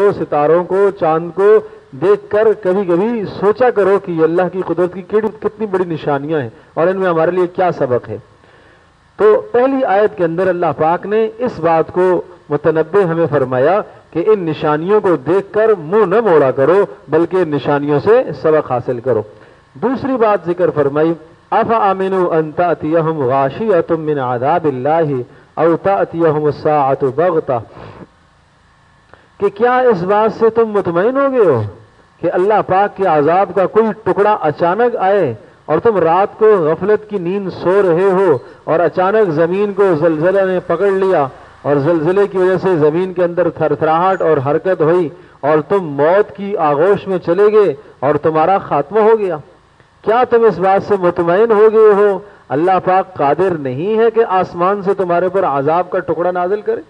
کو، ستاروں کو، چاند کو دیکھ کر کبھی کبھی سوچا کرو کہ یہ اللہ کی قدرت کی کتنی بڑی نشانیاں ہیں اور ان میں ہمارے لیے کیا سبق ہے۔ تو پہلی آیت کے اندر اللہ پاک نے اس بات کو متنبہ ہمیں فرمایا کہ ان نشانیوں کو دیکھ کر منہ نہ موڑا کرو، بلکہ ان نشانیوں سے سبق حاصل کرو۔ دوسری بات ذکر فرمائی، افامنوا ان تأتیہم غاشیۃ من عذاب اللہ او تأتیہم الساعۃ بغتہ، کہ کیا اس بات سے تم مطمئن ہو گئے ہو کہ اللہ پاک کے عذاب کا کوئی ٹکڑا اچانک آئے اور تم رات کو غفلت کی نیند سو رہے ہو اور اچانک زمین کو زلزلہ نے پکڑ لیا اور زلزلے کی وجہ سے زمین کے اندر تھرتھراہٹ اور حرکت ہوئی اور تم موت کی آغوش میں چلے گئے اور تمہارا خاتمہ ہو گیا؟ کیا تم اس بات سے مطمئن ہو گئے ہو اللہ پاک قادر نہیں ہے کہ آسمان سے تمہارے پر عذاب کا ٹکڑا نازل کرے؟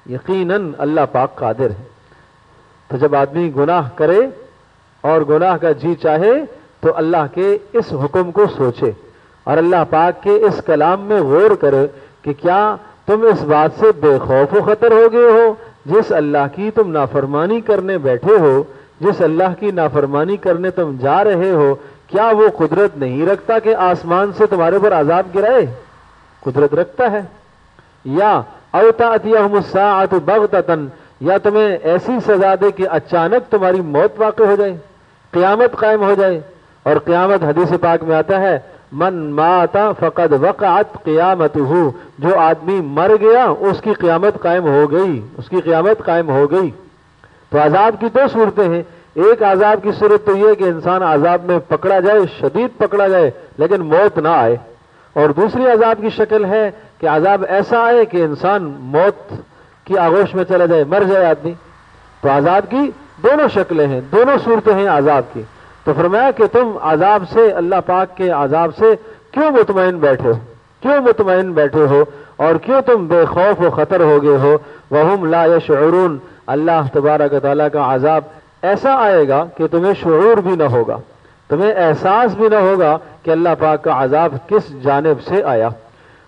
یقیناً اللہ پاک قادر ہے۔ تو جب آدمی گناہ کرے اور گناہ کا جی چاہے تو اللہ کے اس حکم کو سوچے اور اللہ پاک کے اس کلام میں غور کرے کہ کیا تم اس بات سے بے خوف و خطر ہو گئے ہو جس اللہ کی تم نافرمانی کرنے بیٹھے ہو، جس اللہ کی نافرمانی کرنے تم جا رہے ہو، کیا وہ قدرت نہیں رکھتا کہ آسمان سے تمہارے پر عذاب گرائے؟ قدرت رکھتا ہے۔ یا او تأتیہم الساعۃ بغتۃ، یا تمہیں ایسی سزا دے کہ اچانک تمہاری موت واقع ہو جائے، قیامت قائم ہو جائے۔ اور قیامت حدیث پاک میں آتا ہے من مات فقد وقعت قیامتہ، جو آدمی مر گیا اس کی قیامت قائم ہو گئی، اس کی قیامت قائم ہو گئی۔ تو عذاب کی دو صورتیں ہیں، ایک عذاب کی صورت تو یہ کہ انسان عذاب میں پکڑا جائے، شدید پکڑا جائے لیکن موت نہ آئے، اور دوسری عذاب کی شکل ہے کہ عذاب ایسا آئے کہ انسان موت کی آغوش میں چلا جائے، مر جائے آدمی۔ تو عذاب کی دونوں شکلیں ہیں، دونوں صورتیں ہیں عذاب کی۔ تو فرمایا کہ تم عذاب سے، اللہ پاک کے عذاب سے کیوں مطمئن بیٹھے ہو، کیوں مطمئن بیٹھے ہو اور کیوں تم بے خوف و خطر ہو گئے ہو؟ وہم لا یشعرون، اللہ تبارک و تعالیٰ کا عذاب ایسا آئے گا کہ تمہیں شعور بھی نہ ہوگا، تمہیں احساس بھی نہ ہوگا کہ اللہ پاک کا عذاب کس جانب سے آیا۔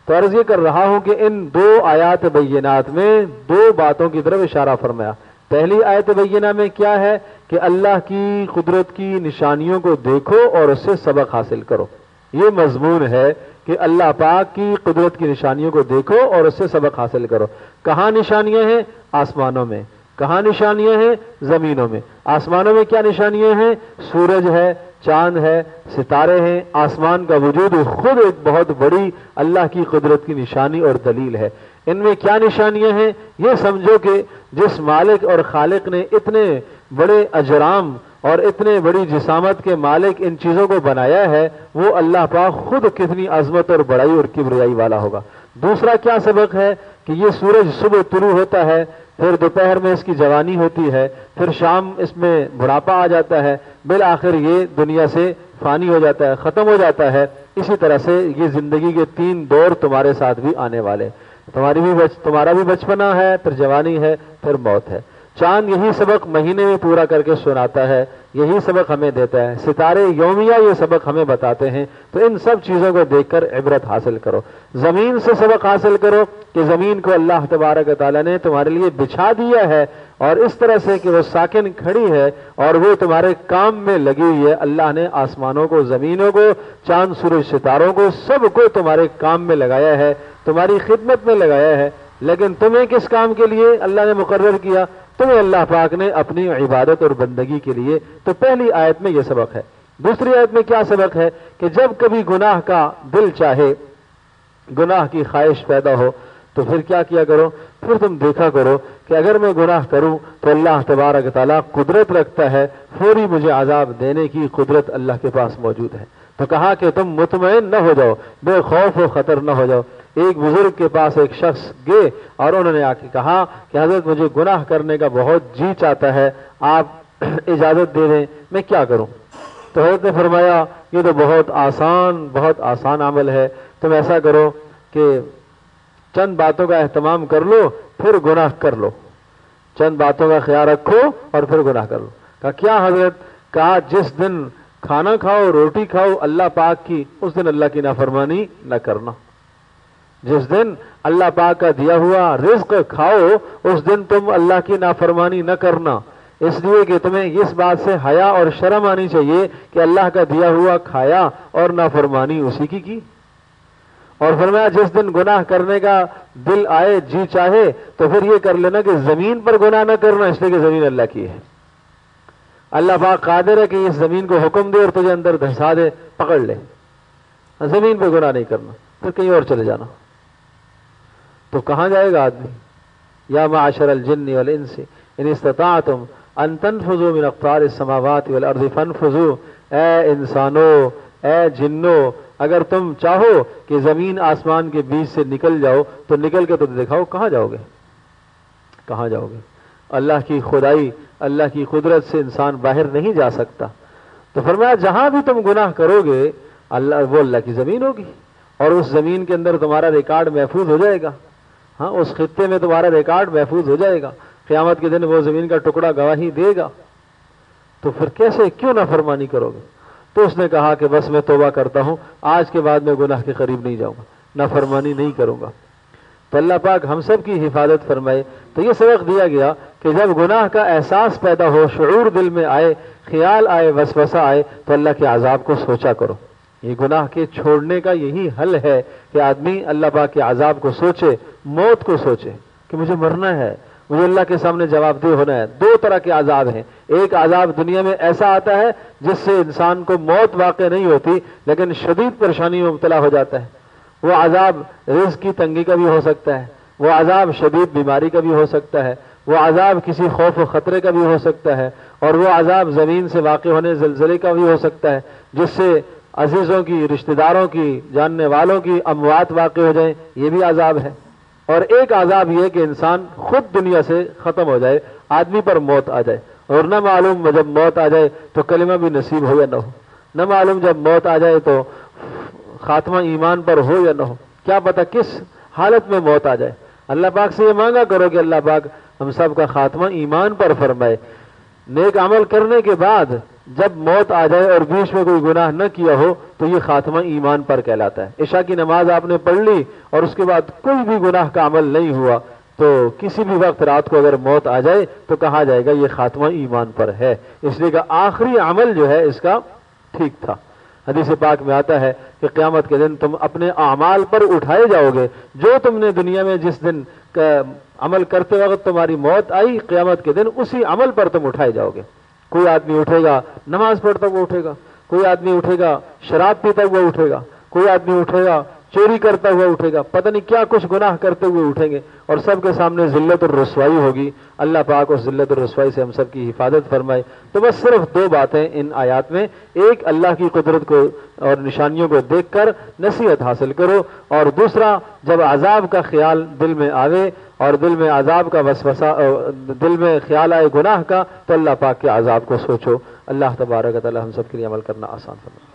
تو عرض یہ کر رہا ہوں کہ ان دو آیات بینات میں دو باتوں کی طرف اشارہ فرمایا۔ پہلی آیت بینہ میں کیا ہے کہ اللہ کی قدرت کی نشانیوں کو دیکھو اور اس سے سبق حاصل کرو، یہ مضمون ہے کہ اللہ پاک کی قدرت کی نشانیوں کو دیکھو اور اس سے سبق حاصل کرو۔ کہاں نشانیاں ہیں؟ آسمانوں میں۔ کہاں نشانیاں ہیں؟ زمینوں میں۔ آسمانوں میں کیا نشانیاں ہیں؟ سورج ہے، چاند ہے، ستارے ہیں، آسمان کا وجود خود ایک بہت بڑی اللہ کی قدرت کی نشانی اور دلیل ہے۔ ان میں کیا نشانیاں ہیں؟ یہ سمجھو کہ جس مالک اور خالق نے اتنے بڑے اجرام اور اتنے بڑی جسامت کے مالک ان چیزوں کو بنایا ہے، وہ اللہ پاک خود کتنی عظمت اور بڑائی اور کبریائی والا ہوگا۔ دوسرا کیا سبق ہے کہ یہ سورج صبح طلوع ہوتا ہے، پھر دوپہر میں اس کی جوانی ہوتی ہے، پھر شام اس میں بڑھاپا آ جاتا ہے، بالآخر یہ دنیا سے فانی ہو جاتا ہے، ختم ہو جاتا ہے۔ اسی طرح سے یہ زندگی کے تین دور تمہارے ساتھ بھی آنے والے، تمہارا بھی بچپنا ہے، پھر جوانی ہے، پھر موت ہے۔ چاند یہی سبق مہینے میں پورا کر کے سناتا ہے، یہی سبق ہمیں دیتا ہے، ستارے یومیہ یہ سبق ہمیں بتاتے ہیں۔ تو ان سب چیزوں کو دیکھ کر عبرت حاصل کرو۔ زمین سے سبق حاصل کرو کہ زمین کو اللہ تبارک و تعالیٰ نے تمہارے لیے بچھا دیا ہے اور اس طرح سے کہ وہ ساکن کھڑی ہے اور وہ تمہارے کام میں لگی ہوئی ہے۔ اللہ نے آسمانوں کو، زمینوں کو، چاند سورج ستاروں کو، سب کو تمہارے کام میں لگایا ہے، تمہاری خدمت میں لگایا ہے۔ لیکن تمہیں کس کام کے لیے اللہ نے مقرر کیا؟ تمہیں اللہ پاک نے اپنی عبادت اور بندگی کے لیے۔ تو پہلی آیت میں یہ سبق ہے۔ دوسری آیت میں کیا سبق ہے کہ جب کبھی گناہ کا دل چاہے، گناہ کی خواہش پیدا ہو، تو پھر کیا کیا کرو؟ پھر تم دیکھا کرو کہ اگر میں گناہ کروں تو اللہ تبارک تعالیٰ قدرت رکھتا ہے، فوری مجھے عذاب دینے کی قدرت اللہ کے پاس موجود ہے۔ تو کہا کہ تم مطمئن نہ ہو جاؤ، بے خوف و خطر نہ ہو جاؤ۔ ایک بزرگ کے پاس ایک شخص گئے اور انہوں نے آ کے کہا کہ حضرت مجھے گناہ کرنے کا بہت جی چاہتا ہے، آپ اجازت دے دیں، میں کیا کروں؟ تو حضرت نے فرمایا یہ تو بہت آسان عمل ہے، تم ایسا کرو کہ چند باتوں کا اہتمام کر لو پھر گناہ کر لو، چند باتوں کا خیال رکھو اور پھر گناہ کر لو۔ کہا کیا حضرت؟ کہا جس دن کھانا کھاؤ، روٹی کھاؤ اللہ پاک کی، اس دن اللہ کی نافرمانی نہ کرنا۔ جس دن اللہ پاک کا دیا ہوا رزق کھاؤ اس دن تم اللہ کی نافرمانی نہ کرنا۔ اس لیے کہ تمہیں اس بات سے حیا اور شرم آنی چاہیے کہ اللہ کا دیا ہوا کھایا اور نافرمانی اسی کی اور فرمایا جس دن گناہ کرنے کا دل آئے جی چاہے تو پھر یہ کر لینا کہ زمین پر گناہ نہ کرنا، اس لیے کہ زمین اللہ کی ہے۔ اللہ پاک قادر ہے کہ اس زمین کو حکم دے اور تجھے اندر دھسا دے، پکڑ لے، زمین پہ گناہ نہیں کرنا، پھر کہیں اور چلے جانا۔ تو کہاں جائے گا آدمی؟ یا معاشر الجن والانس ان استطاعتم ان تنفذوا من اقطار السماوات والارض فانفذوا، اے انسانوں، اے جنوں، اگر تم چاہو کہ زمین آسمان کے بیچ سے نکل جاؤ تو نکل کے تو دکھاؤ، کہاں جاؤ گے؟ کہاں جاؤ گے؟ اللہ کی خدائی، اللہ کی قدرت سے انسان باہر نہیں جا سکتا۔ تو فرمایا جہاں بھی تم گناہ کرو گے وہ اللہ کی زمین ہوگی، اور اس زمین کے اندر تمہارا ریکارڈ محفوظ ہو جائے گا۔ ہاں، اس خطے میں تمہارا ریکارڈ محفوظ ہو جائے گا، قیامت کے دن وہ زمین کا ٹکڑا گواہی دے گا۔ تو پھر کیسے، کیوں نافرمانی کرو گے؟ تو اس نے کہا کہ بس میں توبہ کرتا ہوں، آج کے بعد میں گناہ کے قریب نہیں جاؤں گا، نافرمانی نہیں کروں گا۔ تو اللہ پاک ہم سب کی حفاظت فرمائے۔ تو یہ سبق دیا گیا کہ جب گناہ کا احساس پیدا ہو، شعور دل میں آئے، خیال آئے، وسوسہ آئے، تو اللہ کے عذاب کو سوچا کرو۔ یہ گناہ کے چھوڑنے کا یہی حل ہے کہ آدمی اللہ پاک کے عذاب کو سوچے، موت کو سوچے کہ مجھے مرنا ہے، مجھے اللہ کے سامنے جواب دہ ہونا ہے۔ دو طرح کے عذاب ہیں، ایک عذاب دنیا میں ایسا آتا ہے جس سے انسان کو موت واقع نہیں ہوتی لیکن شدید پریشانی میں مبتلا ہو جاتا ہے، وہ عذاب رزق کی تنگی کا بھی ہو سکتا ہے، وہ عذاب شدید بیماری کا بھی ہو سکتا ہے، وہ عذاب کسی خوف و خطرے کا بھی ہو سکتا ہے، اور وہ عذاب زمین سے واقع ہونے زلزلے کا بھی ہو سکتا ہے جس سے عزیزوں کی، رشتہ داروں کی، جاننے والوں کی اموات واقع ہو جائیں، یہ بھی عذاب ہے۔ اور ایک عذاب یہ کہ انسان خود دنیا سے ختم ہو جائے، آدمی پر موت آ جائے، اور نہ معلوم جب موت آ جائے تو کلمہ بھی نصیب ہو یا نہ ہو، نہ معلوم جب موت آ جائے تو خاتمہ ایمان پر ہو یا نہ ہو، کیا پتہ کس حالت میں موت آ جائے۔ اللہ پاک سے یہ مانگا کرو کہ اللہ پاک ہم سب کا خاتمہ ایمان پر فرمائے۔ نیک عمل کرنے کے بعد جب موت آ جائے اور بیچ میں کوئی گناہ نہ کیا ہو تو یہ خاتمہ ایمان پر کہلاتا ہے۔ عشاء کی نماز آپ نے پڑھ لی اور اس کے بعد کوئی بھی گناہ کا عمل نہیں ہوا تو کسی بھی وقت رات کو اگر موت آ جائے تو کہا جائے گا یہ خاتمہ ایمان پر ہے، اس لیے کہ آخری عمل جو ہے اس کا ٹھیک تھا۔ حدیث پاک میں آتا ہے کہ قیامت کے دن تم اپنے اعمال پر اٹھائے جاؤ گے، جو تم نے دنیا میں جس دن عمل کرتے وقت تمہاری موت آئی، قیامت کے دن اسی عمل پر تم اٹھائے جاؤ گے۔ کوئی آدمی اٹھے گا نماز پڑھتا ہوا اٹھے گا، کوئی آدمی اٹھے گا شراب پیتا ہوا اٹھے گا، کوئی آدمی اٹھے گا چوری کرتا ہوا اٹھے گا، پتہ نہیں کیا کچھ گناہ کرتے ہوئے اٹھیں گے، اور سب کے سامنے ذلت اور رسوائی ہوگی۔ اللہ پاک اس ذلت اور رسوائی سے ہم سب کی حفاظت فرمائے۔ تو بس صرف دو باتیں ان آیات میں، ایک اللہ کی قدرت کو اور نشانیوں کو دیکھ کر نصیحت حاصل کرو، اور دوسرا جب عذاب کا خیال دل میں آوے اور دل میں عذاب کا وسوسہ، دل میں خیال آئے گناہ کا، تو اللہ پاک کے عذاب کو سوچو۔ اللہ تبارک و تعالی ہم سب کے لیے عمل کرنا آسان فرمائے۔